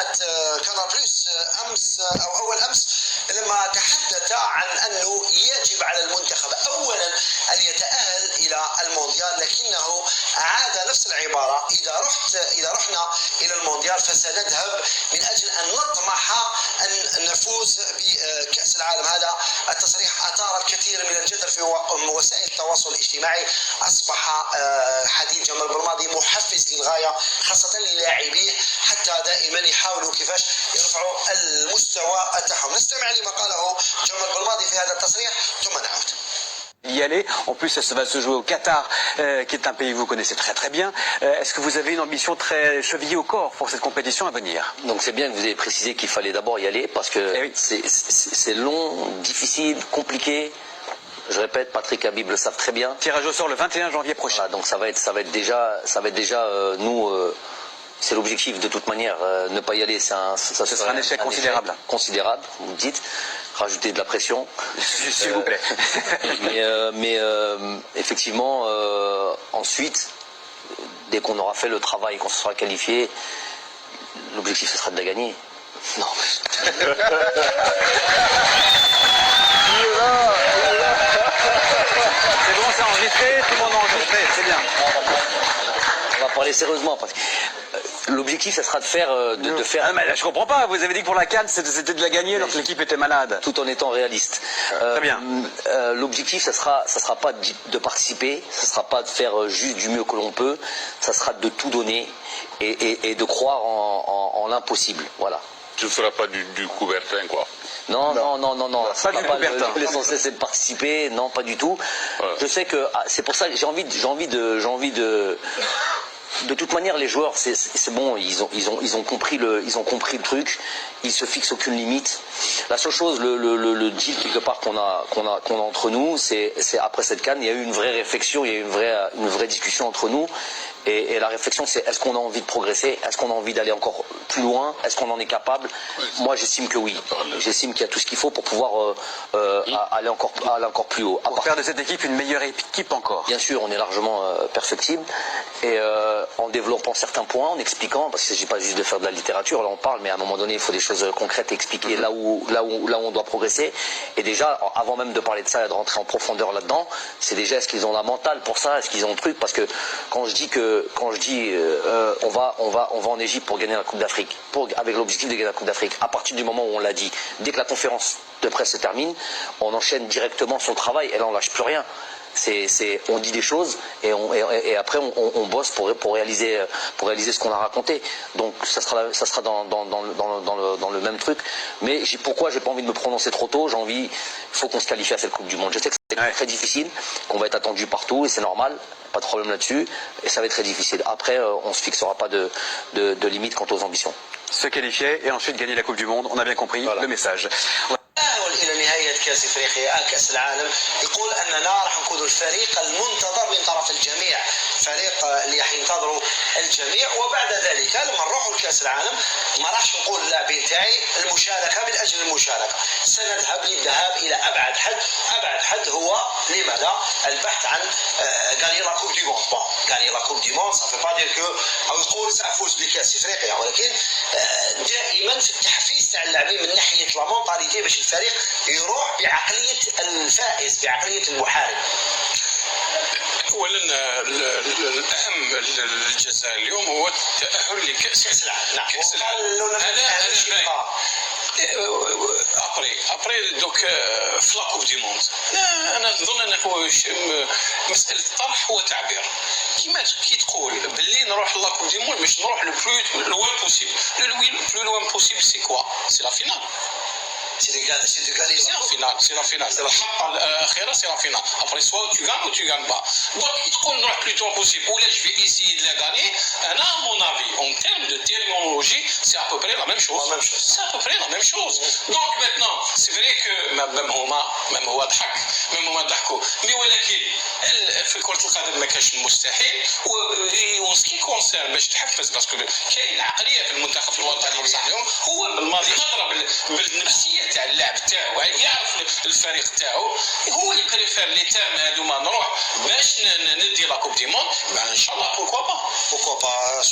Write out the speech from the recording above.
قناة كانال بلس أمس أو أول أمس لما تحدث عن أنه يجب على المنتخب أولا أن يتأهل إلى المونديال، لكنه أعاد نفس العبارة: إذا رحنا إلى المونديال فسنذهب من أجل أن نطمح أن نفوز بكأس العالم. هذا التصريح أثار الكثير من الجدل في وسائل التواصل الاجتماعي. أصبح حديث جمال بلماضي محفز للغاية، خاصة للاعبيه، حتى دائما يحاولوا كيفاش يرفعوا المستوى تاعهم. نستمع لما قاله جمال بلماضي في هذا التصريح ثم نعود. Y aller. En plus, ça va se jouer au Qatar, qui est un pays que vous connaissez très très bien. Est-ce que vous avez une ambition très chevillée au corps pour cette compétition à venir? Donc c'est bien que vous ayez précisé qu'il fallait d'abord y aller parce que oui. C'est long, difficile, compliqué. Je répète, Patrick Habib le savent très bien. Tirage au sort le 21 janvier prochain. Voilà, donc ça va être déjà nous. C'est l'objectif de toute manière. Ne pas y aller, ça sera un échec considérable. Considérable, vous me dites. Rajouter de la pression. S'il vous plaît. mais effectivement, ensuite, dès qu'on aura fait le travail, qu'on se sera qualifié, l'objectif ce sera de la gagner. Non. C'est bon, c'est enregistré, tout le monde a enregistré, c'est bien. On va parler sérieusement parce que l'objectif, ça sera de faire, Ah, mais là, je comprends pas. Vous avez dit que pour la CAN, c'était de la gagner alors que l'équipe était malade. Tout en étant réaliste. Très bien. L'objectif, ça sera pas de participer, ça sera pas de faire juste du mieux que l'on peut, ça sera de tout donner et de croire en l'impossible. Voilà. Tu ne feras pas du couvertin, quoi. Non. L'essentiel c'est de participer, non, pas du tout. Ouais. Je sais que c'est pour ça que j'ai envie de toute manière, les joueurs, c'est bon, ils ont compris le truc, ils se fixent aucune limite. La seule chose, le deal quelque part qu'on a entre nous, c'est après cette CAN, il y a eu une vraie réflexion, il y a eu une vraie discussion entre nous. Et la réflexion, c'est est-ce qu'on a envie de progresser? Est-ce qu'on a envie d'aller encore plus loin? Est-ce qu'on en est capable? Moi, j'estime que oui. J'estime qu'il y a tout ce qu'il faut pour pouvoir aller encore plus haut. Pour faire de cette équipe une meilleure équipe encore. Bien sûr, on est largement perfectible. Et en développant certains points, en expliquant, parce qu'il ne s'agit pas juste de faire de la littérature, là on parle, mais à un moment donné, il faut des choses concrètes, expliquer là où on doit progresser. Et déjà, avant même de parler de ça et de rentrer en profondeur là-dedans, c'est déjà est-ce qu'ils ont la mentale pour ça? Est-ce qu'ils ont le truc? Parce que quand je dis on va en Égypte pour gagner la Coupe d'Afrique, avec l'objectif de gagner la Coupe d'Afrique, à partir du moment où on l'a dit, dès que la conférence de presse se termine, on enchaîne directement sur le travail et là on lâche plus rien. On dit des choses et après on bosse pour réaliser ce qu'on a raconté. Donc ça sera dans le même truc. Mais pourquoi j'ai pas envie de me prononcer trop tôt? Il faut qu'on se qualifie à cette Coupe du Monde. Je sais que c'est très difficile, qu'on va être attendu partout et c'est normal. Pas de problème là-dessus, et ça va être très difficile. Après, on ne se fixera pas de limite quant aux ambitions. Se qualifier et ensuite gagner la Coupe du Monde, on a bien compris le message. إلى نهاية كأس إفريقيا كأس العالم يقول أننا راح نكون الفريق المنتظر من طرف الجميع، فريق اللي راح ينتظروا الجميع. وبعد ذلك لما نروحوا لكأس العالم ما راحش نقول للاعبين تاعي المشاركة من أجل المشاركة، سنذهب للذهاب إلى أبعد حد هو لماذا؟ البحث عن غاني لا كوب دي موند. غاني لا كوب دي موند صافي با دير كو أو يقول سأفوز بكأس إفريقيا، ولكن دائما في التحفيز تاع اللاعبين من ناحية لا مونطاليتي باش الفريق يروح بعقلية الفائز، بعقلية المحارب. اولا الاهم للجزائر اليوم هو التاهل لكاس العالم. نعم. كاس العالم هذا ابري دوك في لا كوب دي موند. انا نظن انه مساله الطرح هو تعبير. كي تقول باللي نروح لا كوب دي موند باش نروح لو بلو لوان بوسيبل. لو لوان بوسيبل سي كوا؟ سي لا فينال. C'est la finale. الأخيرة c'est la finale. Après soit tu gagnes ou tu gagnes pas. Donc تقول نروح plus tôt possible. Ou là je vais essayer de la gagner. أنا à mon avis en termes de terminologie c'est à peu près la même chose. C'est à peu près la même chose. Donc maintenant c'est vrai que même هو ضحكوا. Mais ولكن في كرة القدم ما كاش المستحيل. وان سكي كونسيرن باش تحفز باسكو كاين عقلية في المنتخب الوطني اليوم هو الماضي أضرب بالنفسية تاع اللاعب تاعو، يعرف الفريق تاعو، هو اللي بريفير لي تيرم هذوما نروح باش ندي لا كوب دي موند. ان شاء الله بوركوا با